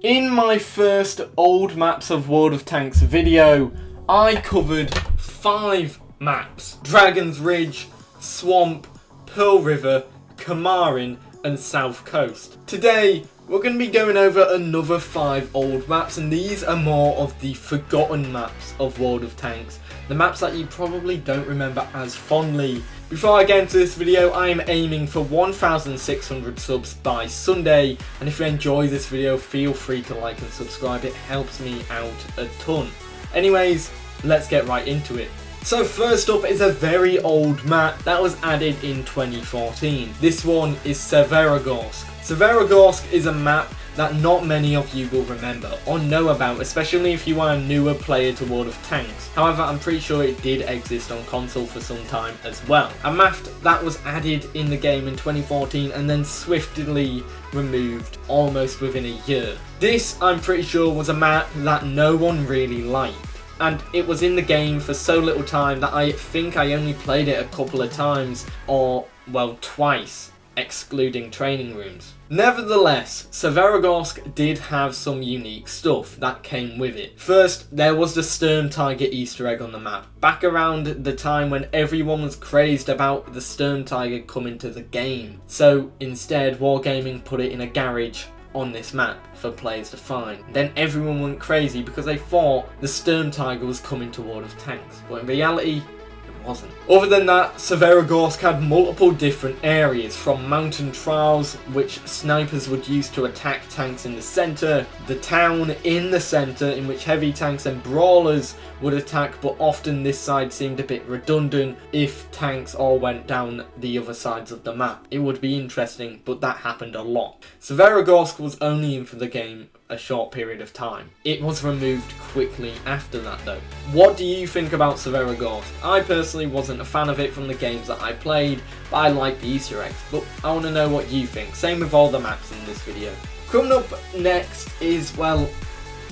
In my first Old Maps of World of Tanks video, I covered 5 maps: Dragon's Ridge, Swamp, Pearl River, Kamarin and South Coast. Today, we're going to be going over another 5 old maps, and these are more of the forgotten maps of World of Tanks. The maps that you probably don't remember as fondly. Before I get into this video, I am aiming for 1,600 subs by Sunday, and if you enjoy this video, feel free to like and subscribe, it helps me out a ton. Anyways, let's get right into it. So first up is a very old map that was added in 2014. This one is Severogorsk. Severogorsk is a map that not many of you will remember or know about, especially if you are a newer player to World of Tanks. However, I'm pretty sure it did exist on console for some time as well. A map that was added in the game in 2014 and then swiftly removed almost within a year. This, I'm pretty sure, was a map that no one really liked. And it was in the game for so little time that I think I only played it a couple of times, or, well, twice, excluding training rooms. Nevertheless, Severogorsk did have some unique stuff that came with it. First, there was the Sturm Tiger Easter egg on the map, back around the time when everyone was crazed about the Sturm Tiger coming to the game. So instead, Wargaming put it in a garage on this map for players to find. Then everyone went crazy because they thought the Sturm Tiger was coming to World of Tanks, but in reality, it wasn't. Other than that, Severogorsk had multiple different areas, from mountain trials, which snipers would use to attack tanks in the centre, the town in the centre, in which heavy tanks and brawlers would attack, but often this side seemed a bit redundant if tanks all went down the other sides of the map. It would be interesting, but that happened a lot. Severogorsk was only in for the game a short period of time. It was removed quickly after that though. What do you think about Severogorsk? I personally wasn't a fan of it from the games that I played, but I like the Easter eggs. But I want to know what you think. Same with all the maps in this video. Coming up next is, well,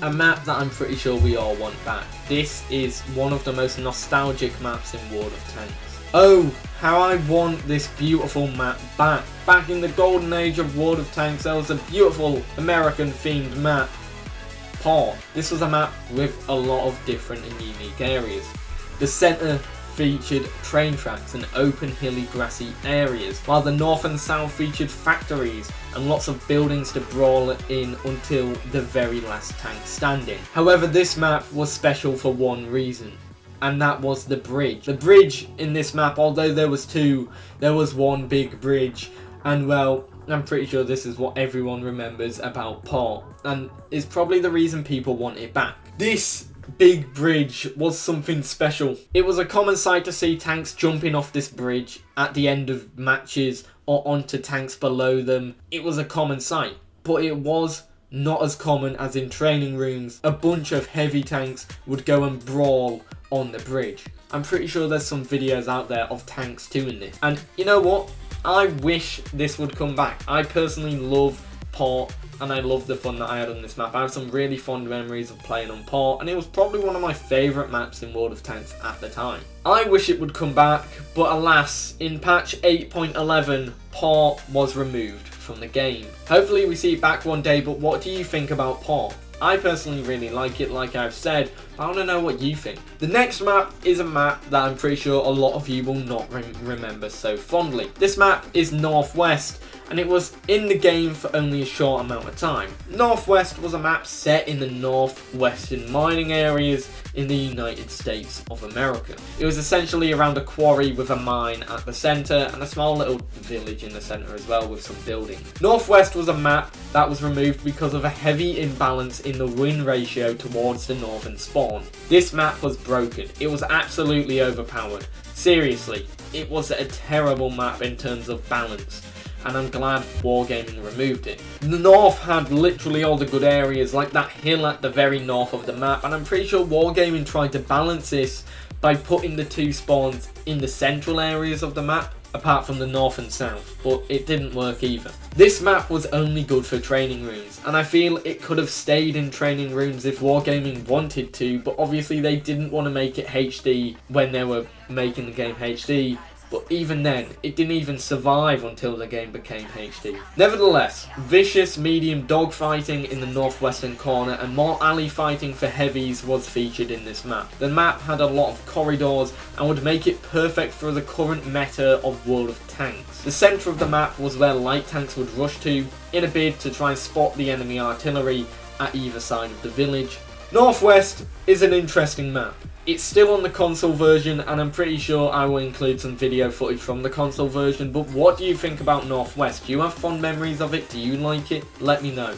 a map that I'm pretty sure we all want back. This is one of the most nostalgic maps in World of Tanks. Oh, how I want this beautiful map back. Back in the golden age of World of Tanks, there was a beautiful American themed map, Port. This was a map with a lot of different and unique areas. The centre featured train tracks and open hilly grassy areas, while the north and south featured factories and lots of buildings to brawl in until the very last tank standing. However, this map was special for one reason, and that was the bridge. The bridge in this map, although there was 2, there was one big bridge, and well, I'm pretty sure this is what everyone remembers about Port, and is probably the reason people want it back. This big bridge was something special. It was a common sight to see tanks jumping off this bridge at the end of matches or onto tanks below them. It was a common sight, but it was not as common as in training rooms. A bunch of heavy tanks would go and brawl on the bridge. I'm pretty sure there's some videos out there of tanks doing this. And you know what? I wish this would come back. I personally love Port, and I love the fun that I had on this map. I have some really fond memories of playing on Port, and it was probably one of my favourite maps in World of Tanks at the time. I wish it would come back, but alas, in patch 8.11, Port was removed from the game. Hopefully we see it back one day, but what do you think about Port? I personally really like it, like I've said, but I want to know what you think. The next map is a map that I'm pretty sure a lot of you will not remember so fondly. This map is Northwest, and it was in the game for only a short amount of time. Northwest was a map set in the northwestern mining areas in the United States of America. It was essentially around a quarry with a mine at the centre and a small little village in the centre as well with some buildings. Northwest was a map that was removed because of a heavy imbalance in the win ratio towards the northern spawn. This map was broken. It was absolutely overpowered. Seriously, it was a terrible map in terms of balance, and I'm glad Wargaming removed it. The north had literally all the good areas, like that hill at the very north of the map, and I'm pretty sure Wargaming tried to balance this by putting the 2 spawns in the central areas of the map, apart from the north and south, but it didn't work either. This map was only good for training rooms, and I feel it could have stayed in training rooms if Wargaming wanted to, but obviously they didn't want to make it HD when they were making the game HD, but even then, it didn't even survive until the game became HD. Nevertheless, vicious medium dogfighting in the northwestern corner and more alley fighting for heavies was featured in this map. The map had a lot of corridors and would make it perfect for the current meta of World of Tanks. The centre of the map was where light tanks would rush to in a bid to try and spot the enemy artillery at either side of the village. Northwest is an interesting map. It's still on the console version, and I'm pretty sure I will include some video footage from the console version, but what do you think about Northwest? Do you have fond memories of it? Do you like it? Let me know.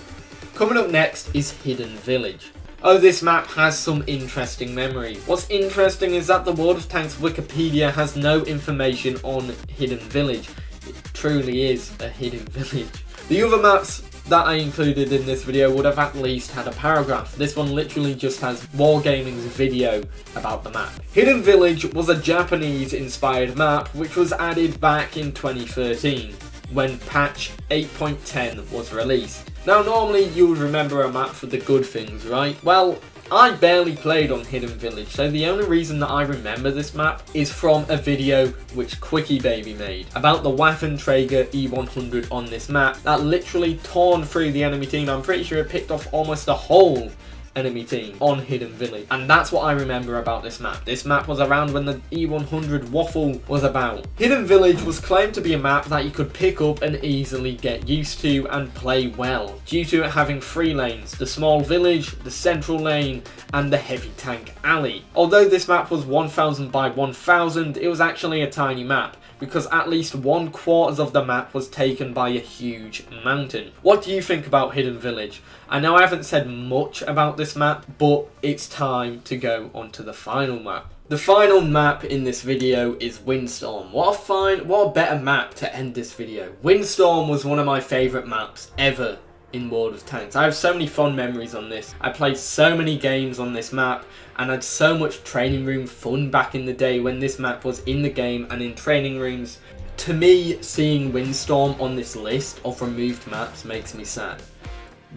Coming up next is Hidden Village. Oh, this map has some interesting memories. What's interesting is that the World of Tanks Wikipedia has no information on Hidden Village. It truly is a hidden village. The other maps that I included in this video would have at least had a paragraph. This one literally just has Wargaming's video about the map. Hidden Village was a Japanese inspired map which was added back in 2013 when patch 8.10 was released. Now normally you would remember a map for the good things, right? Well, I barely played on Hidden Village, so the only reason that I remember this map is from a video which Quickie Baby made about the Waffenträger E100 on this map that literally torn through the enemy team. I'm pretty sure it picked off almost a whole enemy team on Hidden Village, and that's what I remember about this map. This map was around when the E100 waffle was about. Hidden Village was claimed to be a map that you could pick up and easily get used to and play well, due to it having 3 lanes: the small village, the central lane, and the heavy tank alley. Although this map was 1000 by 1000, it was actually a tiny map, because at least 1/4 of the map was taken by a huge mountain. What do you think about Hidden Village? I know I haven't said much about this map, but it's time to go on to the final map. The final map in this video is Windstorm. What a better map to end this video. Windstorm was one of my favourite maps ever in World of Tanks. I have so many fond memories on this. I played so many games on this map and had so much training room fun back in the day when this map was in the game and in training rooms. To me, seeing Windstorm on this list of removed maps makes me sad.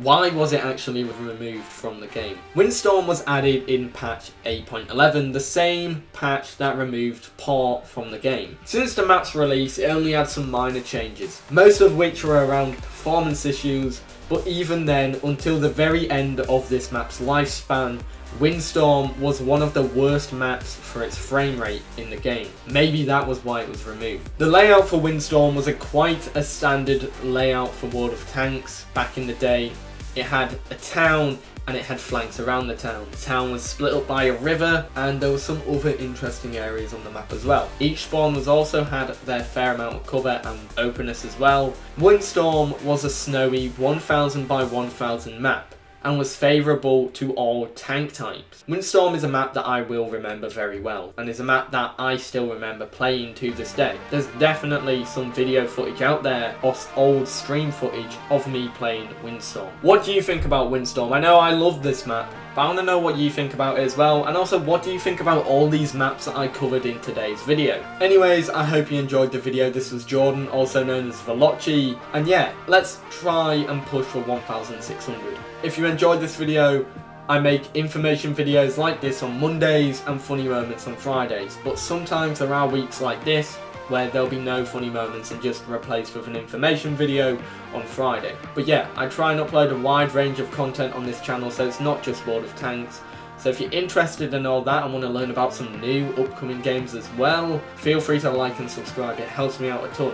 Why was it actually removed from the game? Windstorm was added in patch 8.11, the same patch that removed Port from the game. Since the map's release, it only had some minor changes, most of which were around performance issues, but even then, until the very end of this map's lifespan, Windstorm was one of the worst maps for its frame rate in the game. Maybe that was why it was removed. The layout for Windstorm was quite a standard layout for World of Tanks back in the day. It had a town and it had flanks around the town. The town was split up by a river, and there were some other interesting areas on the map as well. Each spawn was also had their fair amount of cover and openness as well. Windstorm was a snowy 1000 by 1000 map and was favourable to all tank types. Windstorm is a map that I will remember very well, and is a map that I still remember playing to this day. There's definitely some video footage out there, or old stream footage of me playing Windstorm. What do you think about Windstorm? I know I love this map, but I want to know what you think about it as well, and also what do you think about all these maps that I covered in today's video. Anyways, I hope you enjoyed the video. This was Jordan, also known as Velocci, and yeah, let's try and push for 1600. If you enjoyed this video, I make information videos like this on Mondays and funny moments on Fridays, but sometimes there are weeks like this where there'll be no funny moments and just replaced with an information video on Friday. But yeah, I try and upload a wide range of content on this channel, so it's not just World of Tanks. So if you're interested in all that and want to learn about some new upcoming games as well, feel free to like and subscribe, it helps me out a ton.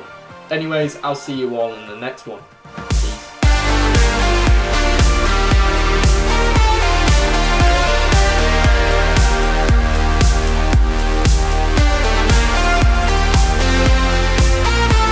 Anyways, I'll see you all in the next one.